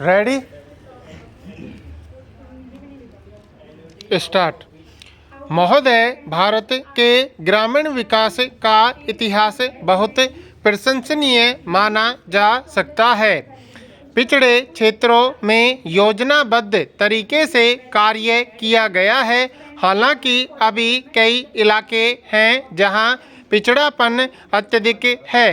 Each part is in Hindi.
Ready start. महोदय, भारत के ग्रामीण विकास का इतिहास बहुत प्रशंसनीय माना जा सकता है। पिछड़े क्षेत्रों में योजनाबद्ध तरीके से कार्य किया गया है। हालांकि अभी कई इलाके हैं जहां पिछड़ापन अत्यधिक है।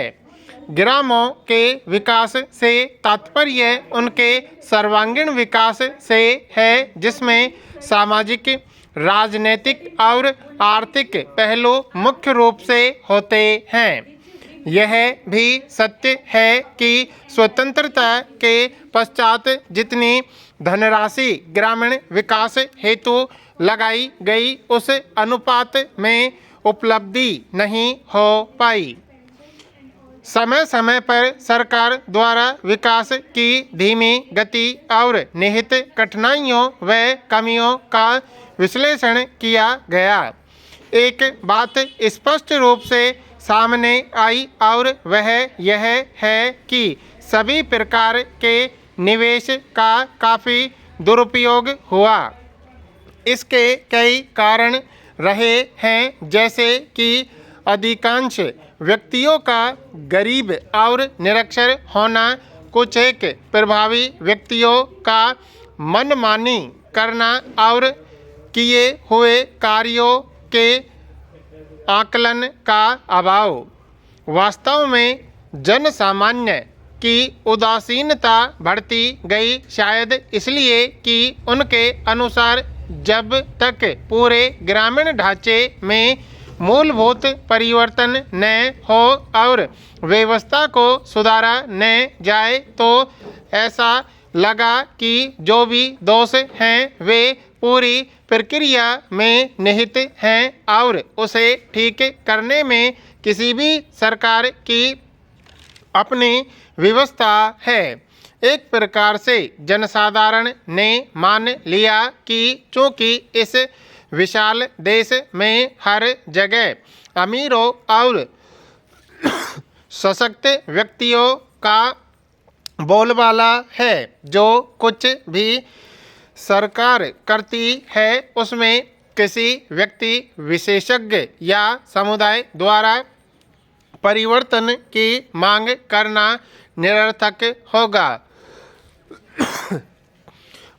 ग्रामों के विकास से तात्पर्य उनके सर्वांगीण विकास से है, जिसमें सामाजिक, राजनीतिक और आर्थिक पहलू मुख्य रूप से होते हैं। यह भी सत्य है कि स्वतंत्रता के पश्चात जितनी धनराशि ग्रामीण विकास हेतु लगाई गई, उस अनुपात में उपलब्धि नहीं हो पाई। समय समय पर सरकार द्वारा विकास की धीमी गति और निहित कठिनाइयों व कमियों का विश्लेषण किया गया। एक बात स्पष्ट रूप से सामने आई और वह यह है कि सभी प्रकार के निवेश का काफ़ी दुरुपयोग हुआ। इसके कई कारण रहे हैं, जैसे कि अधिकांश व्यक्तियों का गरीब और निरक्षर होना, कुछ एक प्रभावी व्यक्तियों का मनमानी करना और किए हुए कार्यों के आकलन का अभाव। वास्तव में जन सामान्य की उदासीनता बढ़ती गई, शायद इसलिए कि उनके अनुसार जब तक पूरे ग्रामीण ढांचे में मूलभूत परिवर्तन न हो और व्यवस्था को सुधारा न जाए, तो ऐसा लगा कि जो भी दोष हैं वे पूरी प्रक्रिया में निहित हैं और उसे ठीक करने में किसी भी सरकार की अपनी व्यवस्था है। एक प्रकार से जनसाधारण ने मान लिया कि चूंकि इस विशाल देश में हर जगह अमीरों और सशक्त व्यक्तियों का बोलबाला है, जो कुछ भी सरकार करती है उसमें किसी व्यक्ति विशेषज्ञ या समुदाय द्वारा परिवर्तन की मांग करना निरर्थक होगा।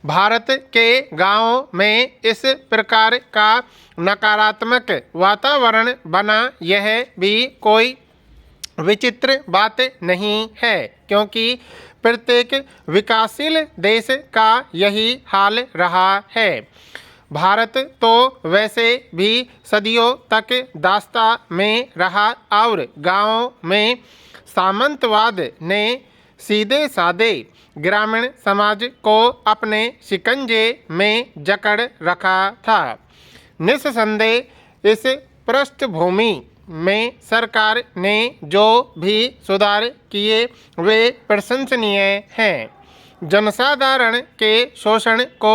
भारत के गांवों में इस प्रकार का नकारात्मक वातावरण बना, यह भी कोई विचित्र बात नहीं है, क्योंकि प्रत्येक विकासशील देश का यही हाल रहा है। भारत तो वैसे भी सदियों तक दास्ता में रहा और गांवों में सामंतवाद ने सीधे साधे ग्रामीण समाज को अपने शिकंजे में जकड़ रखा था। निस्संदेह इस पृष्ठभूमि में सरकार ने जो भी सुधार किए वे प्रशंसनीय हैं। जनसाधारण के शोषण को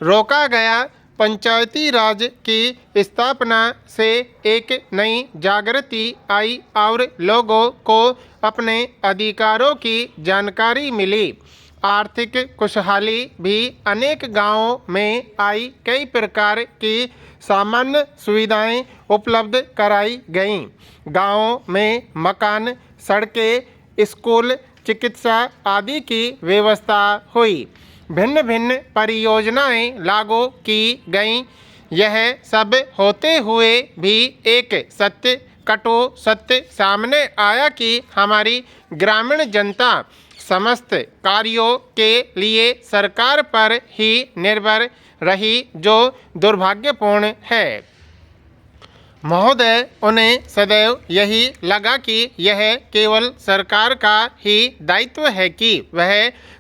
रोका गया। पंचायती राज की स्थापना से एक नई जागृति आई और लोगों को अपने अधिकारों की जानकारी मिली। आर्थिक खुशहाली भी अनेक गांवों में आई। कई प्रकार की सामान्य सुविधाएं उपलब्ध कराई गईं। गांवों में मकान, सड़कें, स्कूल, चिकित्सा आदि की व्यवस्था हुई। भिन्न भिन्न परियोजनाएं लागू की गईं। यह सब होते हुए भी एक कटु सत्य सामने आया कि हमारी ग्रामीण जनता समस्त कार्यों के लिए सरकार पर ही निर्भर रही, जो दुर्भाग्यपूर्ण है। महोदय, उन्हें सदैव यही लगा कि यह केवल सरकार का ही दायित्व है कि वह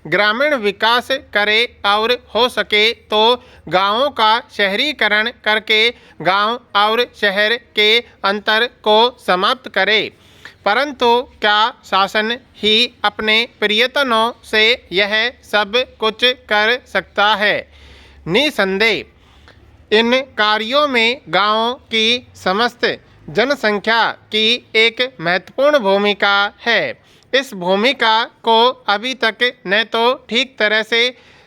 ग्रामीण विकास करे और हो सके तो गांवों का शहरीकरण करके गांव और शहर के अंतर को समाप्त करे। परंतु क्या शासन ही अपने प्रयत्नों से यह सब कुछ कर सकता है? निसंदेह इन कार्यों में गांवों की समस्त जनसंख्या की एक महत्वपूर्ण भूमिका है। इस भूमिका को अभी तक न तो ठीक तरह से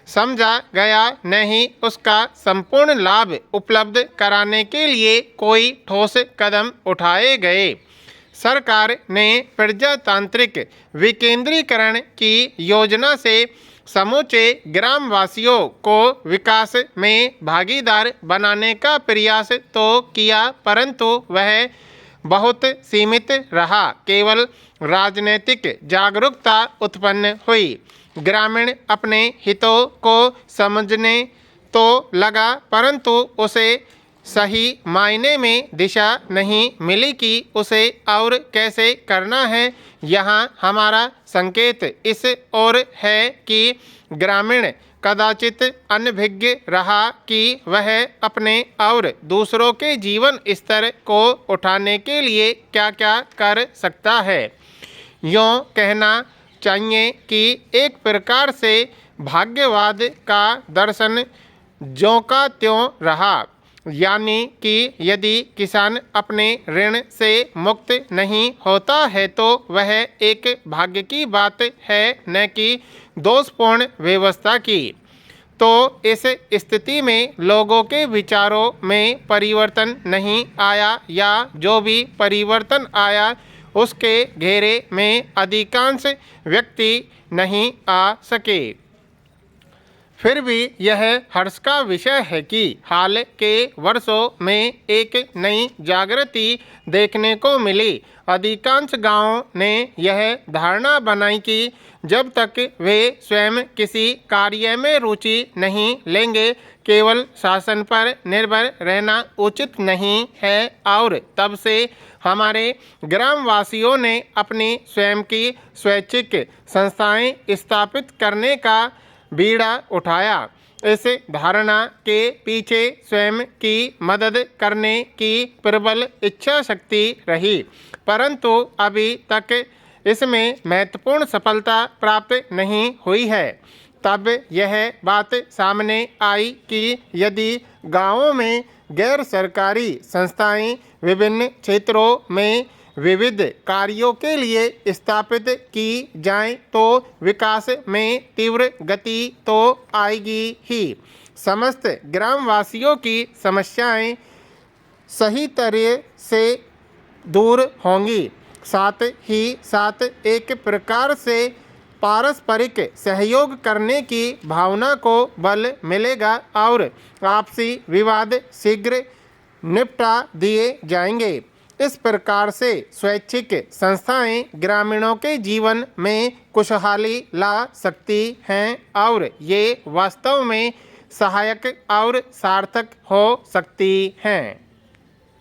समझा गया, न ही उसका संपूर्ण लाभ उपलब्ध कराने के लिए कोई ठोस कदम उठाए गए। सरकार ने प्रजातांत्रिक विकेंद्रीकरण की योजना से समूचे ग्रामवासियों को विकास में भागीदार बनाने का प्रयास तो किया, परंतु वह बहुत सीमित रहा। केवल राजनीतिक जागरूकता उत्पन्न हुई। ग्रामीण अपने हितों को समझने तो लगा, परंतु उसे सही मायने में दिशा नहीं मिली कि उसे और कैसे करना है। यहाँ हमारा संकेत इस ओर है कि ग्रामीण कदाचित अनभिज्ञ रहा कि वह अपने और दूसरों के जीवन स्तर को उठाने के लिए क्या क्या कर सकता है। यूँ कहना चाहिए कि एक प्रकार से भाग्यवाद का दर्शन ज्यों का त्यों रहा, यानी कि यदि किसान अपने ऋण से मुक्त नहीं होता है तो वह एक भाग्य की बात है, न कि दोषपूर्ण व्यवस्था की। तो इस स्थिति में लोगों के विचारों में परिवर्तन नहीं आया, या जो भी परिवर्तन आया उसके घेरे में अधिकांश व्यक्ति नहीं आ सके। फिर भी यह हर्ष का विषय है कि हाल के वर्षों में एक नई जागृति देखने को मिली। अधिकांश गांवों ने यह धारणा बनाई कि जब तक वे स्वयं किसी कार्य में रुचि नहीं लेंगे, केवल शासन पर निर्भर रहना उचित नहीं है। और तब से हमारे ग्रामवासियों ने अपनी स्वयं की स्वैच्छिक संस्थाएं स्थापित करने का बीड़ा उठाया। इस धारणा के पीछे स्वयं की मदद करने की प्रबल इच्छा शक्ति रही, परंतु अभी तक इसमें महत्वपूर्ण सफलता प्राप्त नहीं हुई है। तब यह बात सामने आई कि यदि गांवों में गैर सरकारी संस्थाएं विभिन्न क्षेत्रों में विविध कार्यों के लिए स्थापित की जाएं तो विकास में तीव्र गति तो आएगी ही। समस्त ग्रामवासियों की समस्याएं सही तरह से दूर होंगी, साथ ही साथ एक प्रकार से पारस्परिक सहयोग करने की भावना को बल मिलेगा और आपसी विवाद शीघ्र निपटा दिए जाएंगे। इस प्रकार से स्वैच्छिक संस्थाएं ग्रामीणों के जीवन में खुशहाली ला सकती हैं और ये वास्तव में सहायक और सार्थक हो सकती हैं।